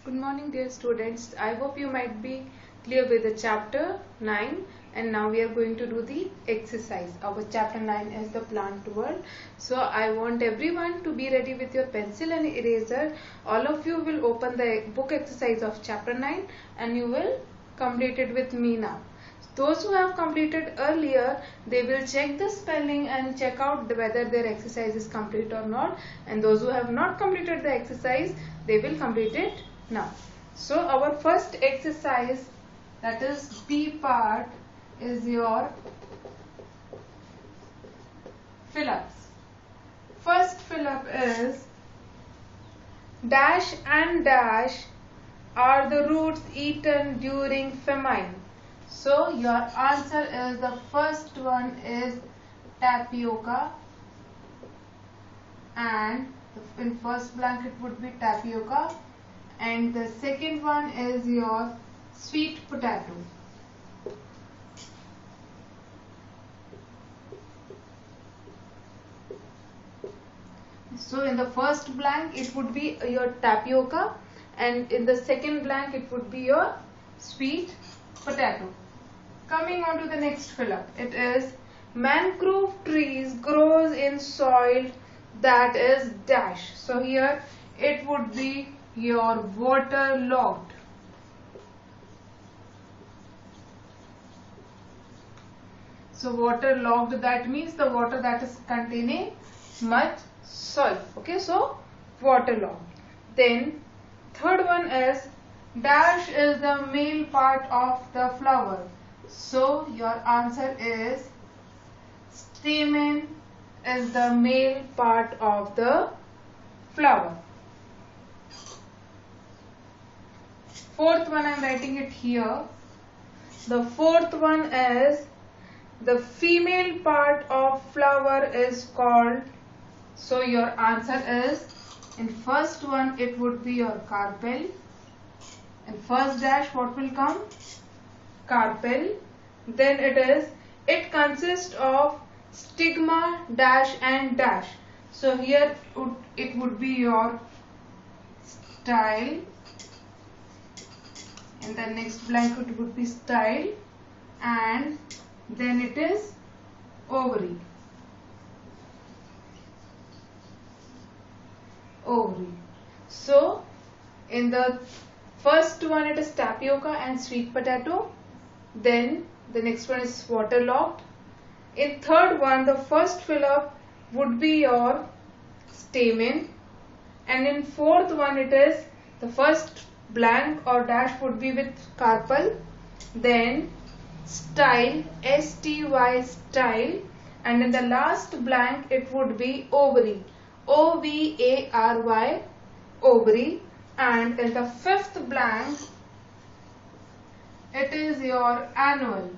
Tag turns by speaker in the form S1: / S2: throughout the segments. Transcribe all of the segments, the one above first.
S1: Good morning, dear students. I hope you might be clear with the chapter 9, and now we are going to do the exercise. Our chapter 9 is the plant world. So I want everyone to be ready with your pencil and eraser. All of you will open the book exercise of chapter 9 and you will complete it with me now. Those who have completed earlier, they will check the spelling and check out whether their exercise is complete or not. And those who have not completed the exercise, they will complete it now. So our first exercise, that is B part, is your fill-ups. First fill-up is dash and dash are the roots eaten during famine. So your answer is, the first one is tapioca, and in first blank it would be tapioca, and the second one is your sweet potato. So in the first blank it would be your tapioca, and in the second blank it would be your sweet potato. Coming on to the next fill-up, it is mangrove trees grows in soil that is dash. So here it would be your waterlogged. So waterlogged, that means the water that is containing much soil. Okay, so waterlogged. Then third one is dash is the male part of the flower. So your answer is stamen is the male part of the flower. Fourth one, I am writing it here. The fourth one is the female part of flower is called. So your answer is, in first one it would be your carpel. In first dash what will come? Carpel. Then it consists of stigma, dash and dash. So here it would be your style. In the next blank it would be style, and then it is ovary. Ovary. So in the first one it is tapioca and sweet potato. Then the next one is waterlogged. In third one, the first fill-up would be your stamen, and in fourth one it is the first blank or dash would be with carpel. Then style, STY style, and in the last blank it would be ovary, OVARY, ovary, and in the fifth blank it is your annual.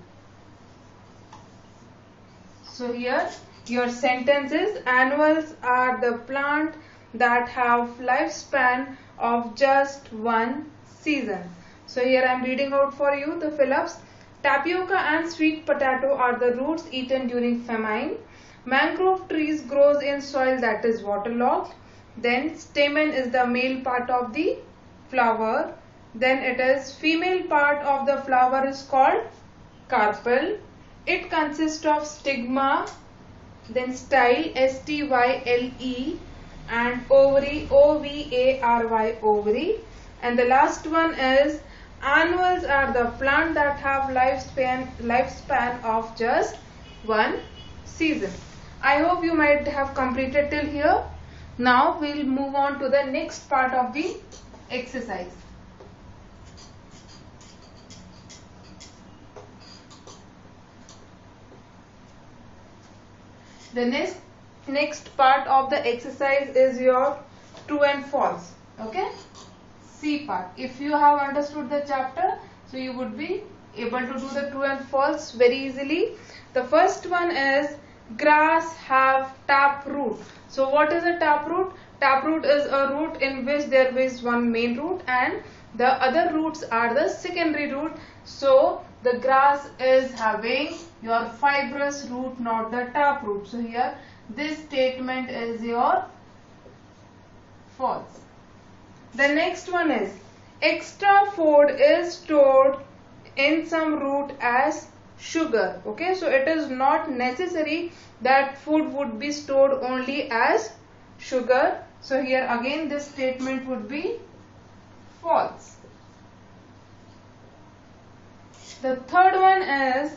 S1: So here your sentence is, annuals are the plant that have lifespan of just one season. So here I am reading out for you the fill-ups. Tapioca and sweet potato are the roots eaten during famine. Mangrove trees grows in soil that is waterlogged. Then stamen is the male part of the flower. Then it is female part of the flower is called carpel. It consists of stigma, then style, STYLE, and ovary, OVARY, ovary. And the last one is annuals are the plant that have lifespan of just one season. I hope you might have completed till here. Now we will move on to the next part of the exercise. The next part of the exercise is your true and false. Okay, C part. If you have understood the chapter, so you would be able to do the true and false very easily. The first one is grass have tap root. So what is a tap root? Tap root is a root in which there is one main root and the other roots are the secondary root. So the grass is having your fibrous root, not the tap root. So here this statement is your false. The next one is extra food is stored in some root as sugar. Okay, so it is not necessary that food would be stored only as sugar. So here again this statement would be false. The third one is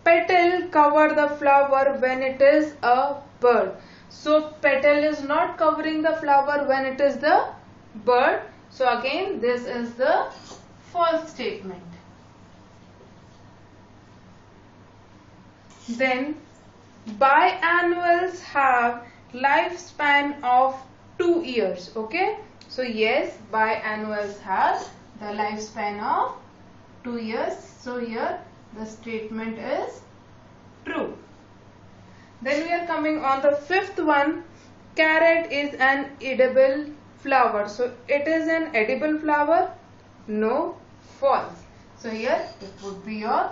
S1: petal cover the flower when it is a bird. So petal is not covering the flower when it is the bird. So again this is the false statement. Then biannuals have lifespan of 2 years. Okay, so yes, biannuals have the lifespan of 2 years. So here the statement is true. Then we are coming on the fifth one. Carrot is an edible flower. So it is an edible flower? No, false. So here it would be your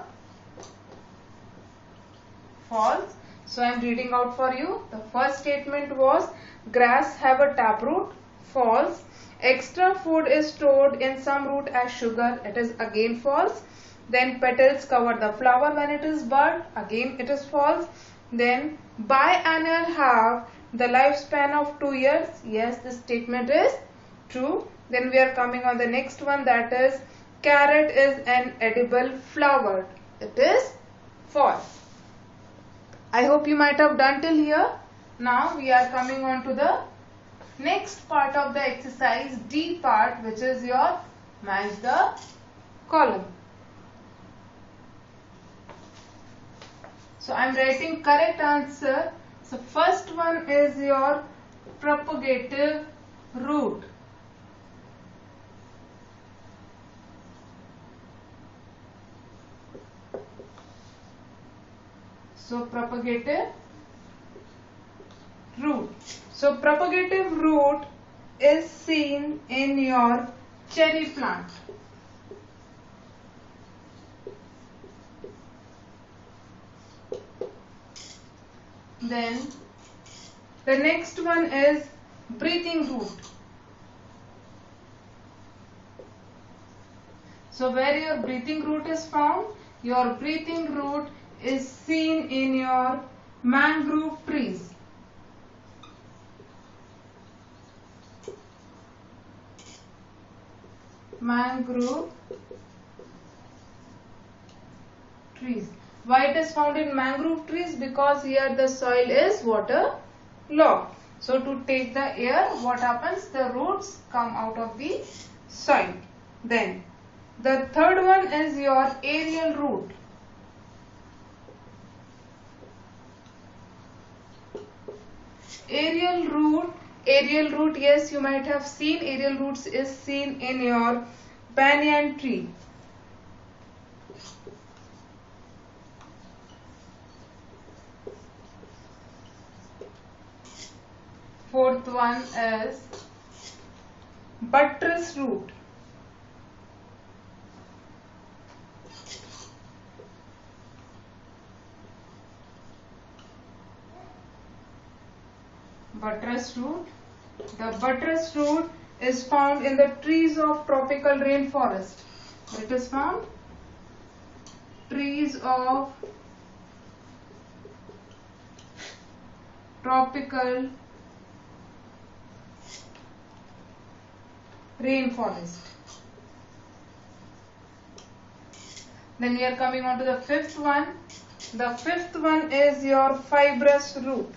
S1: false. So I am reading out for you. The first statement was grass have a taproot. False. Extra food is stored in some root as sugar. It is again false. Then petals cover the flower when it is bud. Again it is false. Then biannual have the lifespan of 2 years. Yes, this statement is true. Then we are coming on the next one, that is carrot is an edible flower. It is false. I hope you might have done till here. Now we are coming on to the next part of the exercise, D part, which is your match the column. So I am writing correct answer. So first one is your propagative root. So propagative root. So propagative root is seen in your cherry plant. Then the next one is breathing root. So where your breathing root is found? Your breathing root is seen in your mangrove trees. Mangrove trees. Why it is found in mangrove trees? Because here the soil is waterlogged. So to take the air, what happens? The roots come out of the soil. Then the third one is your aerial root. Aerial root, yes, you might have seen aerial roots is seen in your banyan tree. Fourth one is buttress root. Buttress root. The buttress root is found in the trees of tropical rainforest. It is found trees of tropical rainforest. Then we are coming on to the fifth one. The fifth one is your fibrous root.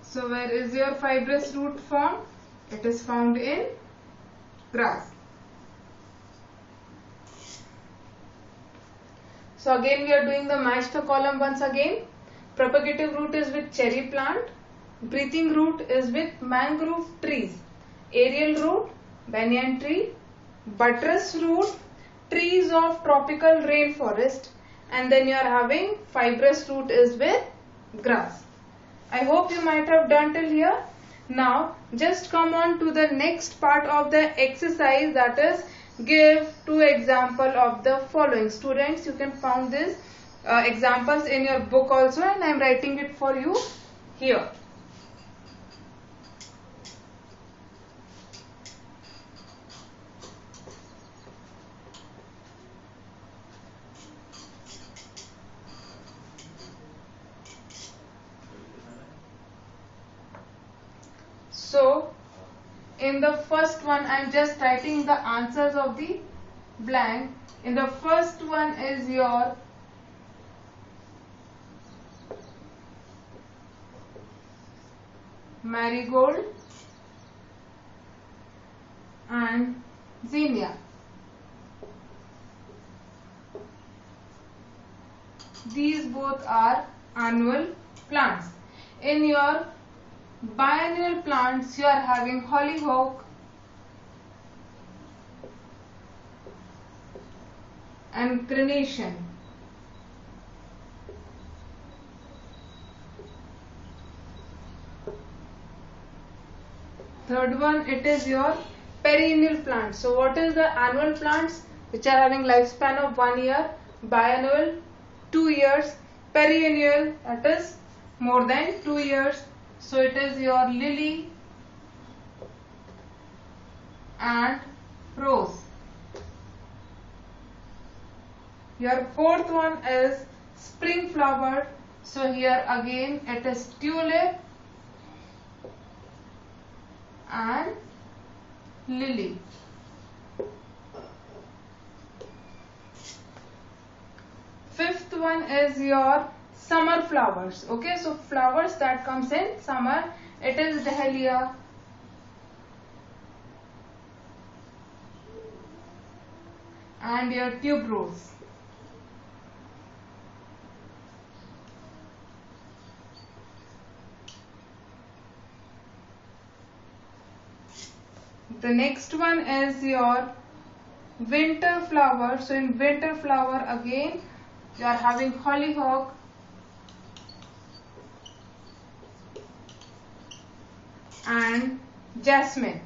S1: So where is your fibrous root found? It is found in grass. So again we are doing the match the column once again. Propagative root is with cherry plant. Breathing root is with mangrove trees. Aerial root, banyan tree. Buttress root, trees of tropical rainforest. And then you are having fibrous root is with grass. I hope you might have done till here. Now just come on to the next part of the exercise, that is give 2 examples of the following. Students, you can find these examples in your book also, and I am writing it for you here. So in the first one I am just writing the answers of the blank. In the first one is your marigold and zinnia. These both are annual plants. In your biennial plants you are having hollyhock and carnation. Third one, it is your perennial plants. So what is the annual plants which are having lifespan of 1 year, biannual 2 years, perennial that is more than 2 years. So it is your lily and rose. Your fourth one is spring flower. So here again it is tulip and lily. Fifth one is your summer flowers. Okay, so flowers that comes in summer, it is dahlia and your tuberose. The next one is your winter flower. So in winter flower again you are having hollyhock and jasmine.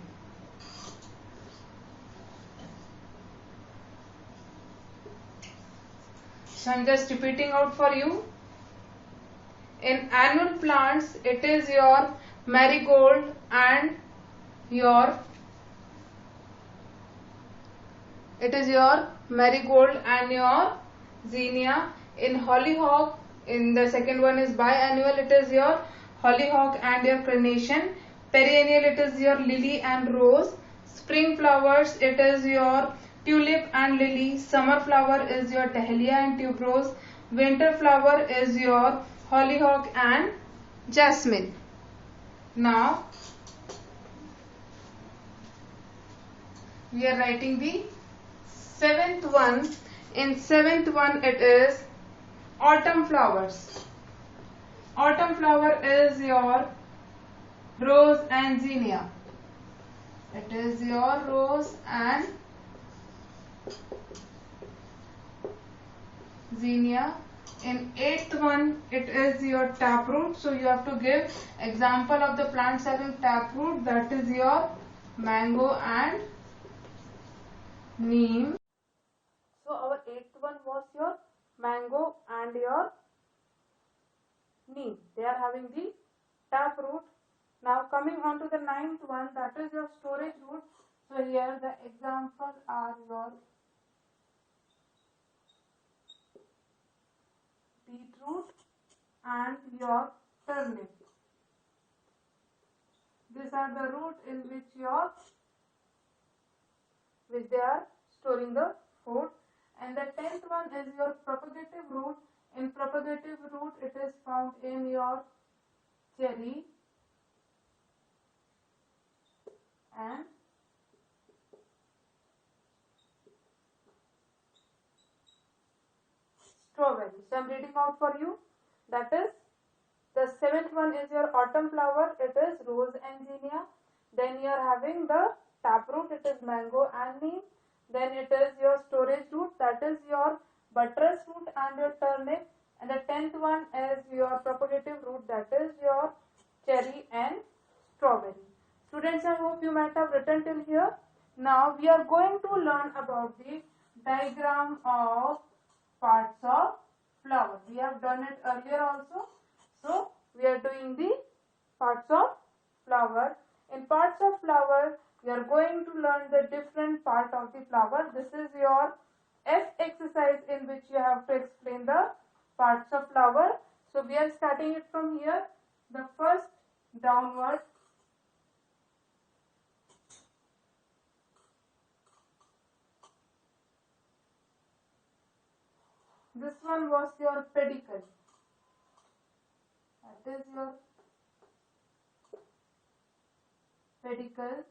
S1: So I am just repeating out for you. In annual plants it is your marigold and your zinnia. In hollyhock, in the second one is biannual, it is your hollyhock and your carnation. Perennial, it is your lily and rose. Spring flowers, it is your tulip and lily. Summer flower is your dahlia and tuberose. Winter flower is your hollyhock and jasmine. Now we are writing the seventh one. In seventh one it is autumn flowers. Autumn flower is your rose and zinnia. It is your rose and zinnia. In eighth one it is your taproot. So you have to give example of the plants having taproot, that is your mango and neem. So our eighth one was your mango and your neem. They are having the taproot. Now coming on to the ninth one, that is your storage root. So here the examples are your beetroot and your turnip. These are the root in which they are storing the food. And the 10th one is your propagative root. In propagative root it is found in your cherry and strawberry. So I am reading out for you. That is, the 7th one is your autumn flower. It is rose and zinnia. Then you are having the taproot. It is mango and neem. Then it is your storage root. That is your buttress root and your turnip. And the 10th one is your propagative root. That is your cherry and strawberry. Students, I hope you might have written till here. Now we are going to learn about the diagram of parts of flower. We have done it earlier also. So we are doing the parts of flower. In parts of flower, we are going to learn the different part of the flower. This is your F exercise in which you have to explain the parts of flower. So we are starting it from here. The first downward This one was your pedicle. That is your pedicle.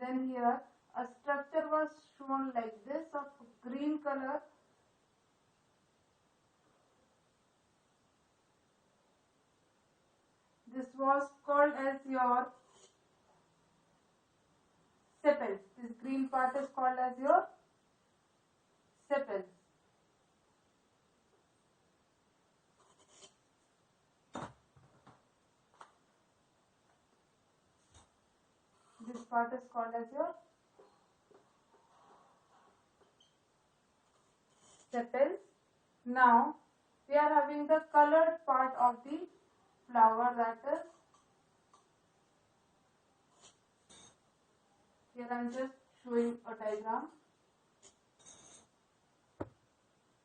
S1: Then here a structure was shown like this of green color. This was called as your sepals. This green part is called as your sepals. This part is called as your sepals. Now we are having the colored part of the flower, that is, here I am just showing a diagram.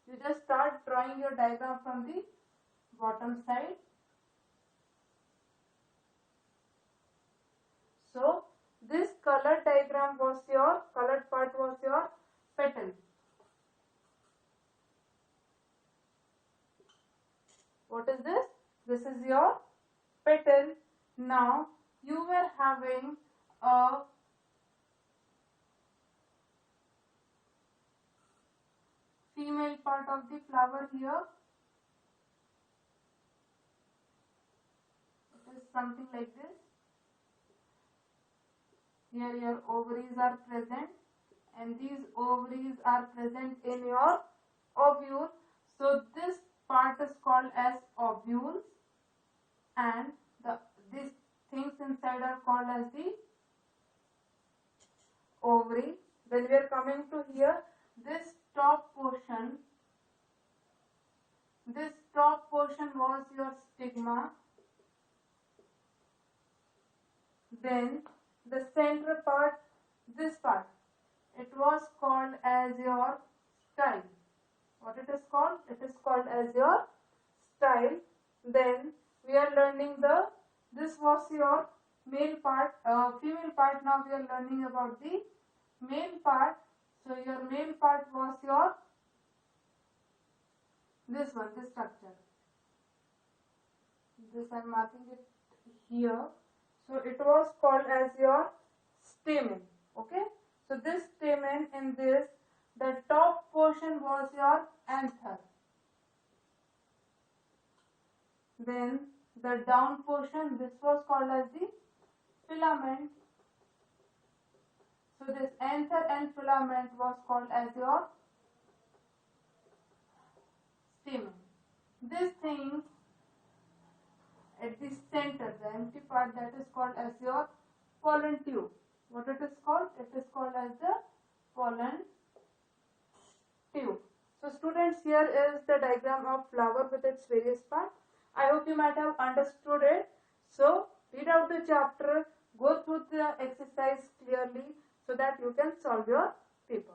S1: You just start drawing your diagram from the bottom side. So this colored diagram was your, colored part was your petal. What is this? This is your petal. Now you were having a female part of the flower here. It is something like this. Here your ovaries are present, and these ovaries are present in your ovule. So this part is called as ovules, and these things inside are called as the ovary. When we are coming to here, this top portion was your stigma. Then the center part, this part, it was called as your style. What it is called? It is called as your style. Then we are learning this was your male part, female part. Now we are learning about the male part. So your male part was your, this one, this structure. This I am marking it here. So it was called as your stamen. Okay. So this stamen, in this, the top portion was your anther. Then the down portion, this was called as the filament. So this anther and filament was called as your stamen. This thing at the center, the empty part, that is called as your pollen tube. What it is called? It is called as the pollen tube. So students, here is the diagram of flower with its various parts. I hope you might have understood it. So read out the chapter, go through the exercise clearly so that you can solve your paper.